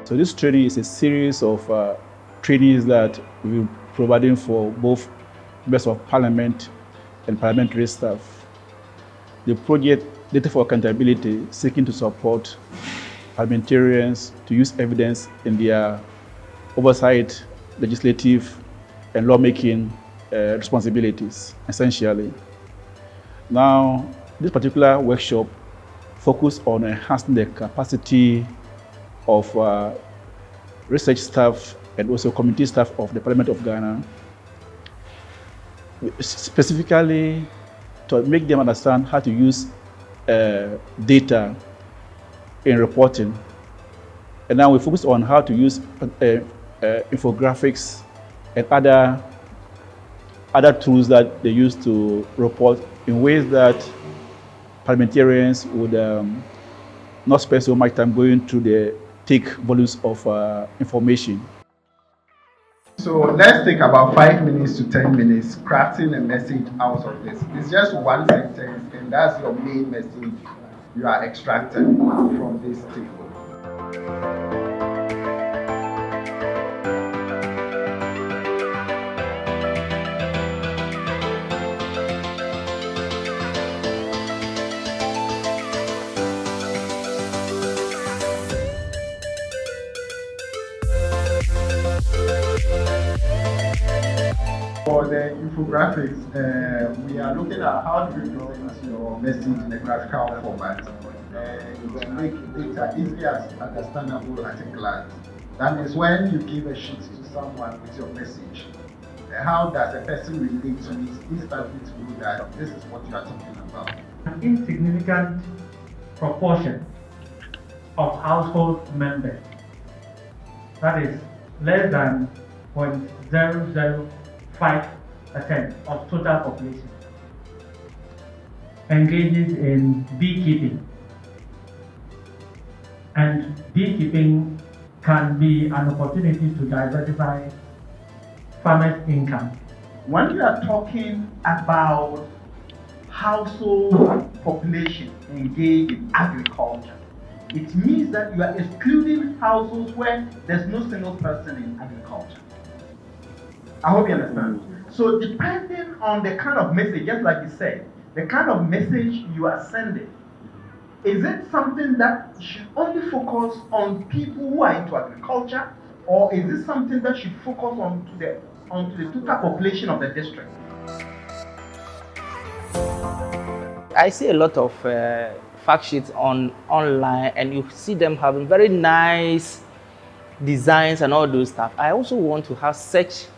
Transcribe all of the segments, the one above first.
So this training is a series of trainings that we're providing for both members of parliament and parliamentary staff. The project Data for Accountability seeking to support parliamentarians to use evidence in their oversight, legislative, and lawmaking responsibilities, essentially. Now, this particular workshop focused on enhancing the capacity of research staff and also community staff of the Parliament of Ghana, specifically to make them understand how to use data in reporting. And now we focus on how to use infographics and other tools that they use to report in ways that parliamentarians would not spend so much time going through the thick volumes of information. So let's take about 5 minutes to 10 minutes crafting a message out of this. It's just one sentence, and that's your main message you are extracting from this table. For the infographics, we are looking at how do you present your message in a graphical format and make data easily as understandable at a glance. That means when you give a sheet to someone with your message, how does a person relate to it instantly to know that this is what you are talking about? An insignificant proportion of household members, that is less than 0.005% of total population, engages in beekeeping. And beekeeping can be an opportunity to diversify farmers' income. When you are talking about household population engaged in agriculture, it means that you are excluding households where there's no single person in agriculture. I hope you understand. So depending on the kind of message, just like you said, the kind of message you are sending, is it something that should only focus on people who are into agriculture, or is it something that should focus onto the total population of the district? I see a lot of fact sheets online, and you see them having very nice designs and all those stuff. I also want to have such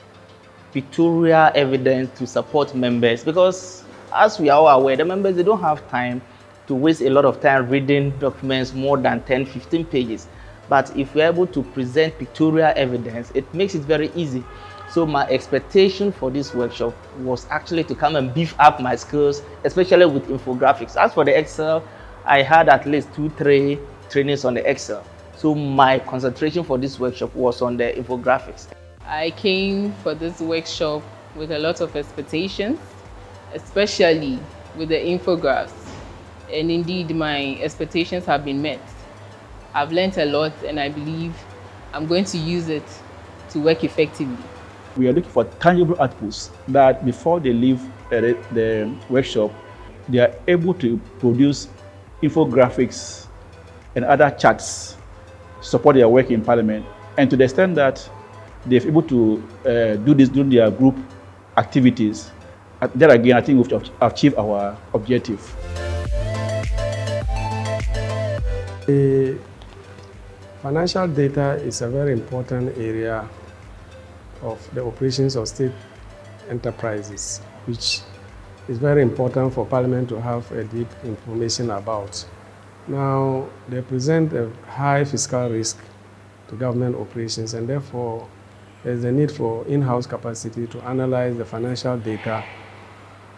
pictorial evidence to support members, because as we are all aware, the members, they don't have time to waste a lot of time reading documents more than 10-15 pages. But if we're able to present pictorial evidence, it makes it very easy. So my expectation for this workshop was actually to come and beef up my skills, especially with infographics. As for the Excel, I had at least 2-3 trainings on the Excel. So my concentration for this workshop was on the infographics. I came for this workshop with a lot of expectations, especially with the infographics. And indeed, my expectations have been met. I've learned a lot, and I believe I'm going to use it to work effectively. We are looking for tangible outputs that before they leave the workshop, they are able to produce infographics and other charts to support their work in Parliament. And to the extent that they're able to do this during their group activities, there again, I think we've achieved our objective. The financial data is a very important area of the operations of state enterprises, which is very important for Parliament to have a deep information about. Now, they present a high fiscal risk to government operations, and therefore there's a need for in-house capacity to analyze the financial data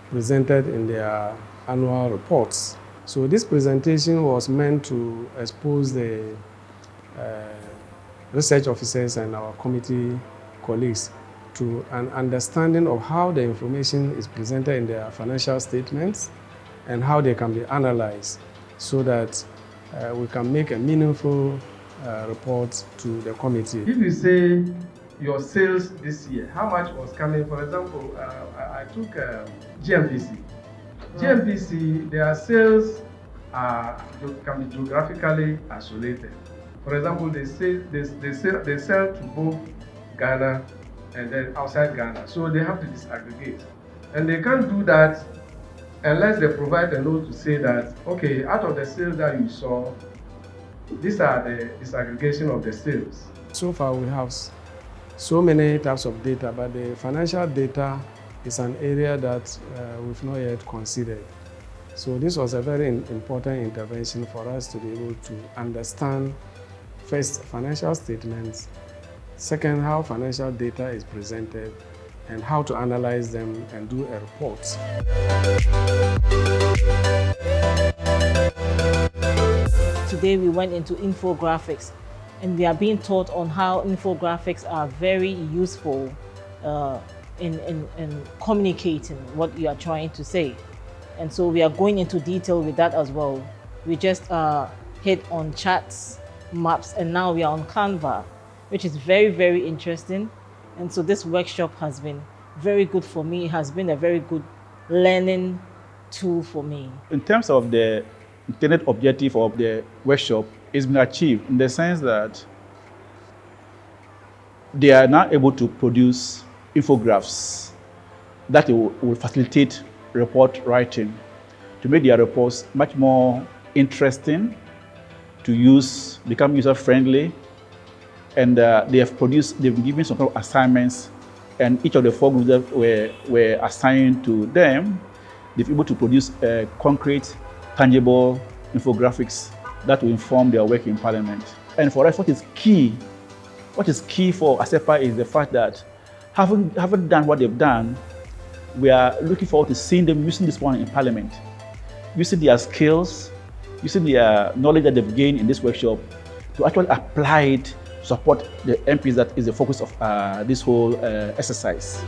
presented in their annual reports. So this presentation was meant to expose the research officers and our committee colleagues to an understanding of how the information is presented in their financial statements and how they can be analyzed, so that we can make a meaningful reports to the committee. If you say your sales this year, how much was coming? For example, I took GMPC. GMPC, their sales can be geographically isolated. For example, they sell to both Ghana and then outside Ghana, so they have to disaggregate, and they can't do that unless they provide a note to say that, okay, out of the sales that you saw, these are the disaggregation of the sales. So far, we have so many types of data, but the financial data is an area that we've not yet considered. So this was a very important intervention for us to be able to understand, first, financial statements, second, how financial data is presented, and how to analyze them and do a report. Today we went into infographics, and we are being taught on how infographics are very useful in communicating what you are trying to say. And so we are going into detail with that as well. We just hit on charts, maps, and now we are on Canva, which is very, very interesting. And so this workshop has been very good for me. It has been a very good learning tool for me. In terms of the intended objective of the workshop, it's been achieved in the sense that they are now able to produce infographics that will facilitate report writing to make their reports much more interesting to use, become user-friendly. And they've been given some kind of assignments, and each of the 4 groups that were assigned to them, they've been able to produce concrete, tangible infographics that will inform their work in Parliament. And for us, what is key for ASEPA is the fact that having done what they've done, we are looking forward to seeing them using this one in Parliament, using their skills, using their knowledge that they've gained in this workshop to actually apply it to support the MPs. That is the focus of this whole exercise.